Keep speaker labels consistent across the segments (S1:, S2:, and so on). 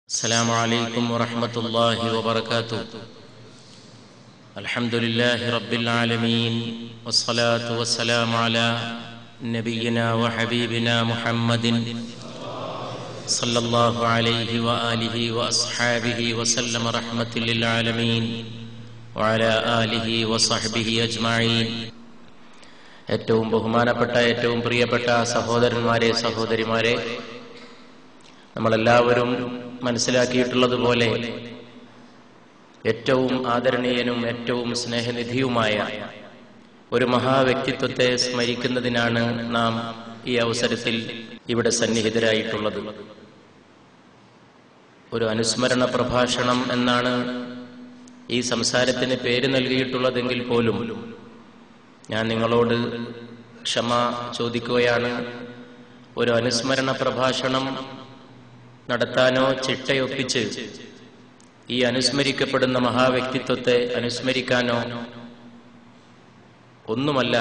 S1: السلام عليكم ورحمة الله وبركاته. الحمد لله رب العالمين والصلاة والسلام على نبينا وحبيبنا محمد صلى الله عليه وآله وأصحابه وسلم رحمة للعالمين وعلى آله وصحبه أجمعين. ഏറ്റവും ബഹുമാനപ്പെട്ട ഏറ്റവും പ്രിയപ്പെട്ട സഹോദരന്മാരെ സഹോദരിമാരെ, നമ്മളെല്ലാവരും മനസ്സിലാക്കിയിട്ടുള്ളതുപോലെ ഏറ്റവും ആദരണീയനും ഏറ്റവും സ്നേഹനിധിയുമായ ഒരു മഹാവ്യക്തിത്വത്തെ സ്മരിക്കുന്നതിനാണ് നാം ഈ അവസരത്തിൽ ഇവിടെ സന്നിഹിതരായിട്ടുള്ളത്. ഒരു അനുസ്മരണ പ്രഭാഷണം എന്നാണ് ഈ സംസാരത്തിന് പേര് നൽകിയിട്ടുള്ളതെങ്കിൽ പോലും ഞാൻ നിങ്ങളോട് ക്ഷമ ചോദിക്കുകയാണ്. ഒരു അനുസ്മരണ പ്രഭാഷണം നടത്താനോ ചിട്ടയൊപ്പിച്ച് ഈ അനുസ്മരിക്കപ്പെടുന്ന മഹാവ്യക്തിത്വത്തെ അനുസ്മരിക്കാനോ ഒന്നുമല്ല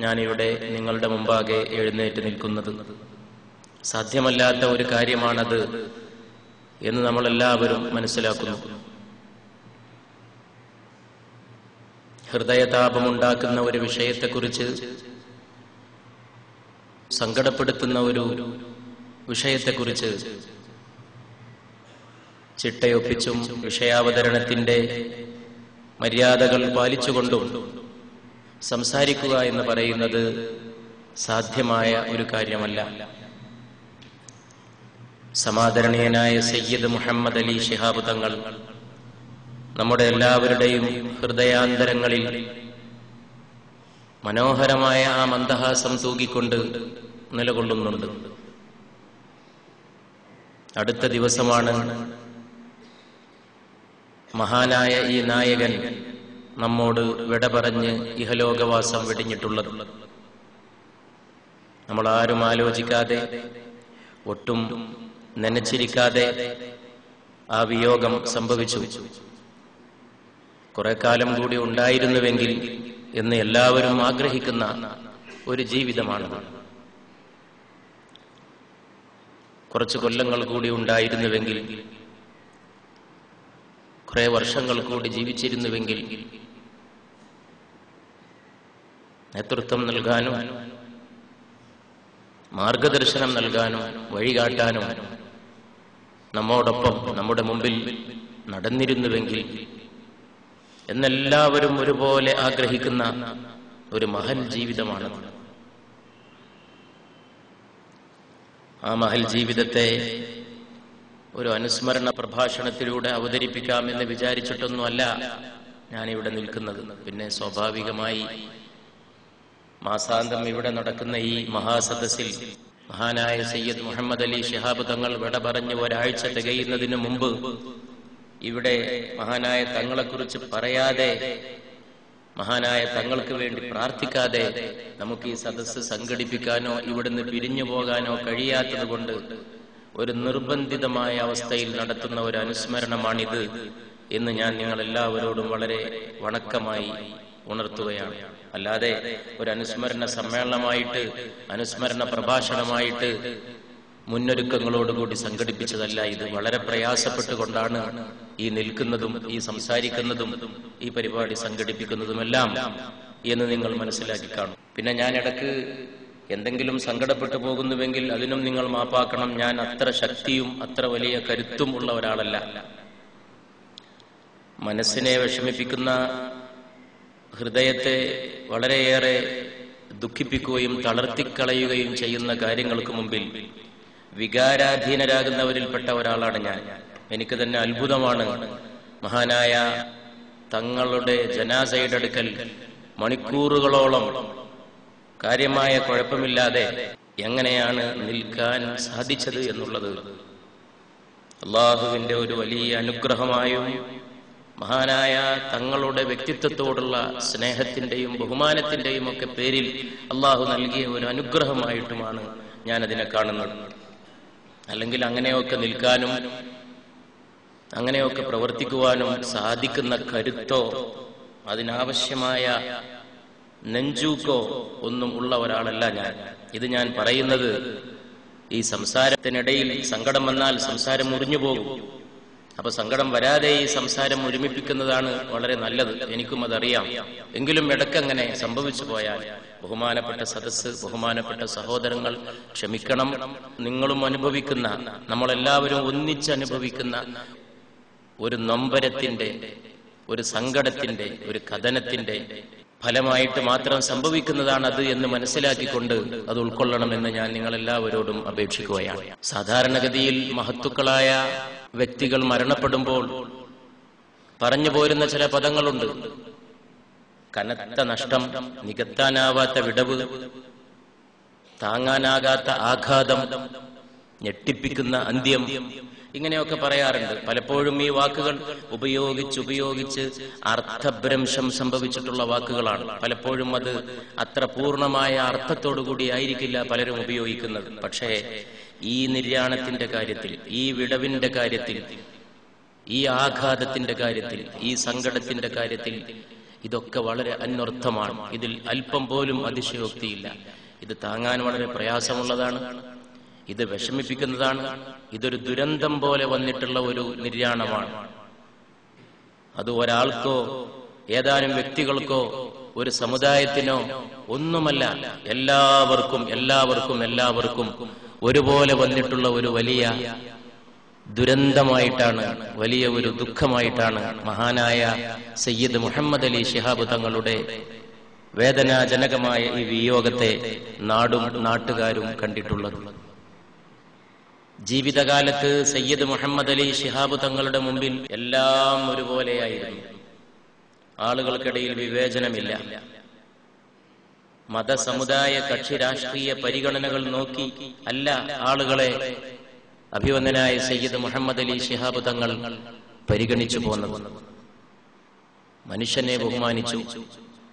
S1: ഞാനിവിടെ നിങ്ങളുടെ മുമ്പാകെ എഴുന്നേറ്റ് നിൽക്കുന്നത്. സാധ്യമല്ലാത്ത ഒരു കാര്യമാണത് എന്ന് നമ്മളെല്ലാവരും മനസ്സിലാക്കുന്നു. ഹൃദയതാപമുണ്ടാക്കുന്ന ഒരു വിഷയത്തെക്കുറിച്ച്, സങ്കടപ്പെടുത്തുന്ന ഒരു വിഷയത്തെക്കുറിച്ച് ചിട്ടയൊപ്പിച്ചും വിഷയാവതരണത്തിന്റെ മര്യാദകൾ പാലിച്ചുകൊണ്ടും സംസാരിക്കുക എന്ന് പറയുന്നത് സാധ്യമായ ഒരു കാര്യമല്ല. സമാദരണീയനായ സയ്യിദ് മുഹമ്മദ് അലി ശിഹാബ് തങ്ങൾ നമ്മുടെ എല്ലാവരുടെയും ഹൃദയാന്തരങ്ങളിൽ മനോഹരമായ ആ മന്ദഹാസം തൂകിക്കൊണ്ട് നിലകൊള്ളുന്നുണ്ട്. അടുത്ത ദിവസമാണ് മഹാനായ ഈ നായകൻ നമ്മോട് വിട പറഞ്ഞ് ഇഹലോകവാസം വെടിഞ്ഞിട്ടുള്ളത്. നമ്മളാരും ആലോചിക്കാതെ, ഒട്ടും നനച്ചിരിക്കാതെ ആ വിയോഗം സംഭവിച്ചു. കുറെ കാലം കൂടി ഉണ്ടായിരുന്നുവെങ്കിൽ എന്ന് എല്ലാവരും ആഗ്രഹിക്കുന്ന ഒരു ജീവിതമാണ്. കുറച്ചു കൊല്ലങ്ങൾ കൂടി ഉണ്ടായിരുന്നുവെങ്കിൽ, കുറെ വർഷങ്ങൾ കൂടി ജീവിച്ചിരുന്നുവെങ്കിൽ നേതൃത്വം നൽകാനും മാർഗദർശനം നൽകാനും വഴികാട്ടാനും നമ്മോടൊപ്പം നമ്മുടെ മുമ്പിൽ നടന്നിരുന്നുവെങ്കിൽ എന്നെല്ലാവരും ഒരുപോലെ ആഗ്രഹിക്കുന്ന ഒരു മഹൽ ജീവിതമാണ്. ആ മഹൽ ജീവിതത്തെ ഒരു അനുസ്മരണ പ്രഭാഷണത്തിലൂടെ അവതരിപ്പിക്കാമെന്ന് വിചാരിച്ചിട്ടൊന്നുമല്ല ഞാനിവിടെ നിൽക്കുന്നത്. പിന്നെ സ്വാഭാവികമായി മാസാന്തം ഇവിടെ നടക്കുന്ന ഈ മഹാസദസ്സിൽ മഹാനായ സയ്യിദ് മുഹമ്മദ് അലി ശിഹാബ് തങ്ങൾ വിട പറഞ്ഞ് ഒരാഴ്ച തികയുന്നതിന് മുമ്പ് ഇവിടെ മഹാനായ തങ്ങളെക്കുറിച്ച് പറയാതെ, മഹാനായ തങ്ങൾക്ക് വേണ്ടി പ്രാർത്ഥിക്കാതെ നമുക്ക് ഈ സദസ്സ് സംഘടിപ്പിക്കാനോ ഇവിടുന്ന് പിരിഞ്ഞു പോകാനോ കഴിയാത്തത് കൊണ്ട് ഒരു നിർബന്ധിതമായ അവസ്ഥയിൽ നടത്തുന്ന ഒരു അനുസ്മരണമാണിത് എന്ന് ഞാൻ നിങ്ങളെല്ലാവരോടും വളരെ വണക്കമായി ഉണർത്തുകയാണ്. അല്ലാതെ ഒരു അനുസ്മരണ സമ്മേളനമായിട്ട്, അനുസ്മരണ പ്രഭാഷണമായിട്ട് മുന്നൊരുക്കങ്ങളോടുകൂടി സംഘടിപ്പിച്ചതല്ല ഇത്. വളരെ പ്രയാസപ്പെട്ടുകൊണ്ടാണ് ഈ നിൽക്കുന്നതും ഈ സംസാരിക്കുന്നതും ഈ പരിപാടി സംഘടിപ്പിക്കുന്നതുമെല്ലാം എന്ന് നിങ്ങൾ മനസ്സിലാക്കി കാണും. പിന്നെ ഞാൻ ഇടക്ക് എന്തെങ്കിലും സങ്കടപ്പെട്ടു പോകുന്നുവെങ്കിൽ അതിനും നിങ്ങൾ മാപ്പാക്കണം. ഞാൻ അത്ര ശക്തിയും അത്ര വലിയ കരുത്തും ഉള്ള ഒരാളല്ല. മനസ്സിനെ വിഷമിപ്പിക്കുന്ന, ഹൃദയത്തെ വളരെയേറെ ദുഃഖിപ്പിക്കുകയും തളർത്തിക്കളയുകയും ചെയ്യുന്ന കാര്യങ്ങൾക്ക് മുമ്പിൽ വികാരാധീനരാകുന്നവരിൽപ്പെട്ട ഒരാളാണ് ഞാൻ. എനിക്ക് തന്നെ അത്ഭുതമാണ് മഹാനായ തങ്ങളുടെ ജനാസയുടെ അടുക്കൽ മണിക്കൂറുകളോളം കാര്യമായ കുഴപ്പമില്ലാതെ എങ്ങനെയാണ് നിൽക്കാൻ സാധിച്ചത് എന്നുള്ളത് അള്ളാഹുവിന്റെ ഒരു വലിയ അനുഗ്രഹമായും മഹാനായ തങ്ങളുടെ വ്യക്തിത്വത്തോടുള്ള സ്നേഹത്തിന്റെയും ബഹുമാനത്തിന്റെയും ഒക്കെ പേരിൽ അള്ളാഹു നൽകിയ ഒരു അനുഗ്രഹമായിട്ടുമാണ് ഞാൻ അതിനെ കാണുന്നത്. അല്ലെങ്കിൽ അങ്ങനെയൊക്കെ നിൽക്കാനും അങ്ങനെയൊക്കെ പ്രവർത്തിക്കുവാനും സാധിക്കുന്ന കരുത്തോ അതിനാവശ്യമായ നെഞ്ചൂക്കോ ഒന്നും ഉള്ള ഒരാളല്ല ഞാൻ. ഇത് ഞാൻ പറയുന്നത് ഈ സംസാരത്തിനിടയിൽ സങ്കടം വന്നാൽ സംസാരം മുറിഞ്ഞു പോകും. അപ്പൊ സങ്കടം വരാതെ ഈ സംസാരം ഒരുമിപ്പിക്കുന്നതാണ് വളരെ നല്ലത്. എനിക്കും അതറിയാം. എങ്കിലും ഇടയ്ക്കങ്ങനെ സംഭവിച്ചു പോയാൽ ബഹുമാനപ്പെട്ട സദസ്സ്, ബഹുമാനപ്പെട്ട സഹോദരങ്ങൾ ക്ഷമിക്കണം. നിങ്ങളും അനുഭവിക്കുന്ന, നമ്മളെല്ലാവരും ഒന്നിച്ച് അനുഭവിക്കുന്ന ഒരു നൊമ്പരത്തിന്റെ, ഒരു സങ്കടത്തിന്റെ, ഒരു കഥനത്തിന്റെ ഫലമായിട്ട് മാത്രം സംഭവിക്കുന്നതാണ് അത് എന്ന് മനസ്സിലാക്കിക്കൊണ്ട് അത് ഉൾക്കൊള്ളണമെന്ന് ഞാൻ നിങ്ങളെല്ലാവരോടും അപേക്ഷിക്കുകയാണ്. സാധാരണഗതിയിൽ മഹത്തുക്കളായ വ്യക്തികൾ മരണപ്പെടുമ്പോൾ പറഞ്ഞു പോരുന്ന ചില പദങ്ങളുണ്ട്. കനത്ത നഷ്ടം, നികത്താനാവാത്ത വിടവ്, താങ്ങാനാകാത്ത ആഘാതം, ഞെട്ടിപ്പിക്കുന്ന അന്ത്യം, ഇങ്ങനെയൊക്കെ പറയാറുണ്ട്. പലപ്പോഴും ഈ വാക്കുകൾ ഉപയോഗിച്ച് അർത്ഥഭ്രംശം സംഭവിച്ചിട്ടുള്ള വാക്കുകളാണ്. പലപ്പോഴും അത് അത്ര പൂർണ്ണമായ അർത്ഥത്തോടുകൂടി ആയിരിക്കില്ല പലരും ഉപയോഗിക്കുന്നത്. പക്ഷേ ഈ നിര്യാണത്തിന്റെ കാര്യത്തിൽ, ഈ വിടവിന്റെ കാര്യത്തിൽ, ഈ ആഘാതത്തിന്റെ കാര്യത്തിൽ, ഈ സങ്കടത്തിന്റെ കാര്യത്തിൽ ഇതൊക്കെ വളരെ അന്വർത്ഥമാണ്. ഇതിൽ അല്പം പോലും അതിശയോക്തിയില്ല. ഇത് താങ്ങാൻ വളരെ പ്രയാസമുള്ളതാണ്. ഇത് വിഷമിപ്പിക്കുന്നതാണ്. ഇതൊരു ദുരന്തം പോലെ വന്നിട്ടുള്ള ഒരു നിര്യാണമാണ്. അത് ഒരാൾക്കോ ഏതാനും വ്യക്തികൾക്കോ ഒരു സമുദായത്തിനോ ഒന്നുമല്ല, എല്ലാവർക്കും ഒരുപോലെ വന്നിട്ടുള്ള ഒരു വലിയ ദുരന്തമായിട്ടാണ്, വലിയ ഒരു ദുഃഖമായിട്ടാണ് മഹാനായ സയ്യിദ് മുഹമ്മദ് അലി ശിഹാബ് തങ്ങളുടെ വേദനാജനകമായ ഈ വിയോഗത്തെ നാടും നാട്ടുകാരും കണ്ടിട്ടുള്ളത്. ജീവിതകാലത്ത് സയ്യിദ് മുഹമ്മദ് അലി ശിഹാബ് തങ്ങളുടെ മുമ്പിൽ എല്ലാം ഒരുപോലെയായിരുന്നു. ആളുകൾക്കിടയിൽ വിവേചനമില്ല. മതസമുദായ കക്ഷി രാഷ്ട്രീയ പരിഗണനകൾ നോക്കി അല്ല ആളുകളെ അഭിവന്ദനായ സയ്യിദ് മുഹമ്മദ് അലി ശിഹാബ് തങ്ങൾ പരിഗണിച്ചു പോന്നത്. മനുഷ്യനെ ബഹുമാനിച്ചു,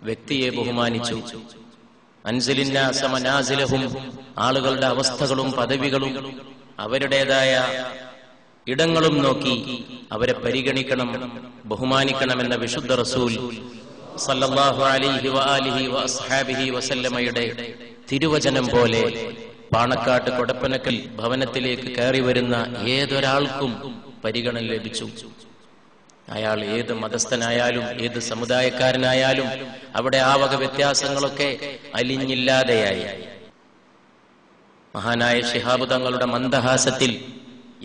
S1: വ്യക്തിയെ ബഹുമാനിച്ചു. അൻസിലിന്നാസ മനാസിലഹും, ആളുകളുടെ അവസ്ഥകളും പദവികളും അവരുടേതായ ഇടങ്ങളും നോക്കി അവരെ പരിഗണിക്കണം, ബഹുമാനിക്കണമെന്ന വിശുദ്ധ റസൂൽ സല്ലല്ലാഹു അലൈഹി വആലിഹി വഅസ്ഹാബിഹി വസല്ലമയുടെ തിരുവചനം പോലെ പാണക്കാട്ട് കൊടപ്പനക്കൽ ഭവനത്തിലേക്ക് കയറി വരുന്ന ഏതൊരാൾക്കും പരിഗണന ലഭിച്ചു. അയാൾ ഏത് മതസ്ഥനായാലും ഏത് സമുദായക്കാരനായാലും അവിടെ ആ വക വ്യത്യാസങ്ങളൊക്കെ അലിഞ്ഞില്ലാതെയായി. മഹാനായ ശിഹാബ് തങ്ങളുടെ മന്ദഹാസത്തിൽ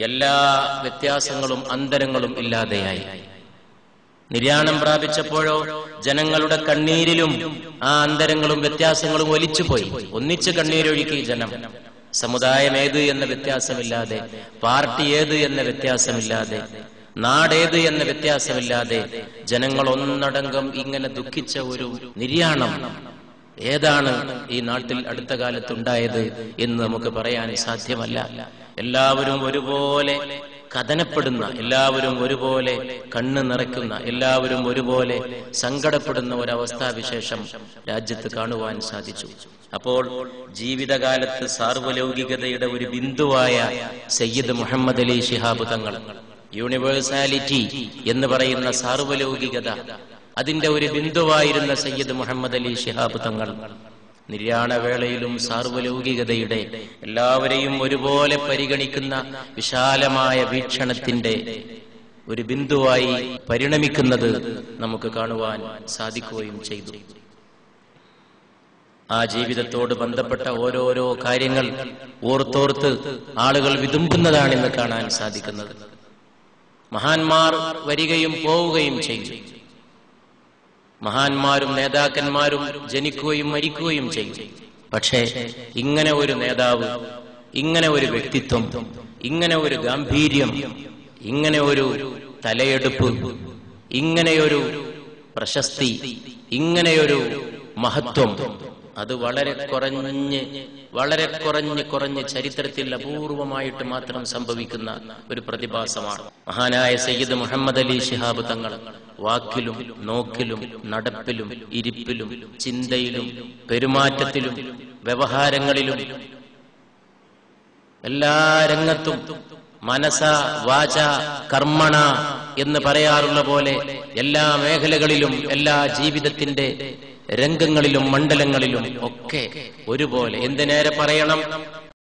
S1: എല്ലാ വ്യത്യാസങ്ങളും അന്തരങ്ങളും ഇല്ലാതെയായി. നിര്യാണം പ്രാപിച്ചപ്പോഴോ ജനങ്ങളുടെ കണ്ണീരിലും ആ അന്തരങ്ങളും വ്യത്യാസങ്ങളും ഒലിച്ചുപോയി. ഒന്നിച്ച് കണ്ണീരൊഴുക്കി ജനം. സമുദായം ഏത് എന്ന വ്യത്യാസമില്ലാതെ, പാർട്ടി ഏത് എന്ന വ്യത്യാസമില്ലാതെ, നാടേത് എന്ന വ്യത്യാസമില്ലാതെ ജനങ്ങൾ ഒന്നടങ്കം ഇങ്ങനെ ദുഃഖിച്ച ഒരു നിര്യാണം ഏതാണ് ഈ നാട്ടിൽ അടുത്ത കാലത്തുണ്ടായത് എന്ന് നമുക്ക് പറയാൻ സാധ്യമല്ല. എല്ലാവരും ഒരുപോലെ കഥനപ്പെടുന്ന, എല്ലാവരും ഒരുപോലെ കണ്ണ് നിറയ്ക്കുന്ന, എല്ലാവരും ഒരുപോലെ സങ്കടപ്പെടുന്ന ഒരവസ്ഥാവിശേഷം രാജ്യത്ത് കാണുവാൻ സാധിച്ചു. അപ്പോൾ ജീവിതകാലത്ത് സാർവലൗകികതയുടെ ഒരു ബിന്ദുവായ സയ്യിദ് മുഹമ്മദ് അലി ശിഹാബ് തങ്ങൾ, യൂണിവേഴ്സാലിറ്റി എന്ന് പറയുന്ന സാർവലൗകികത, അതിന്റെ ഒരു ബിന്ദുവായിരുന്ന സയ്യിദ് മുഹമ്മദ് അലി ശിഹാബ് തങ്ങൾ നിര്യാണവേളയിലും സാർവലൗകികതയുടെ, എല്ലാവരെയും ഒരുപോലെ പരിഗണിക്കുന്ന വിശാലമായ വീക്ഷണത്തിന്റെ ഒരു ബിന്ദുവായി പരിണമിക്കുന്നത് നമുക്ക് കാണുവാൻ സാധിക്കുകയും ചെയ്തു. ആ ജീവിതത്തോട് ബന്ധപ്പെട്ട ഓരോരോ കാര്യങ്ങൾ ഓർത്തോർത്ത് ആളുകൾ വിതുമ്പുന്നതാണെന്ന് കാണാൻ സാധിക്കുന്നത്. മഹാന്മാർ വരികയും പോവുകയും ചെയ്യും. മഹാന്മാരും നേതാക്കന്മാരും ജനിക്കുകയും മരിക്കുകയും ചെയ്യും. പക്ഷേ ഇങ്ങനെ ഒരു നേതാവ്, ഇങ്ങനെ ഒരു വ്യക്തിത്വം, ഇങ്ങനെ ഒരു ഗാംഭീര്യം, ഇങ്ങനെ ഒരു തലയെടുപ്പ്, ഇങ്ങനെയൊരു പ്രശസ്തി, ഇങ്ങനെയൊരു മഹത്വം, അത് വളരെ കുറഞ്ഞ് ചരിത്രത്തിൽ അപൂർവമായിട്ട് മാത്രം സംഭവിക്കുന്ന ഒരു പ്രതിഭാസമാണ്. മഹാനായ സയ്യിദ് മുഹമ്മദ് അലി ശിഹാബ് തങ്ങൾ വാക്കിലും നോക്കിലും നടപ്പിലും ഇരിപ്പിലും ചിന്തയിലും പെരുമാറ്റത്തിലും വ്യവഹാരങ്ങളിലും എല്ലാ രംഗത്തും മനസ വാച കർമ്മണ എന്ന് പറയാറുള്ള പോലെ എല്ലാ മേഖലകളിലും, എല്ലാ ജീവിതത്തിന്റെ രംഗങ്ങളിലും മണ്ഡലങ്ങളിലും ഒക്കെ ഒരുപോലെ, എന്തിനേറെ പറയണം,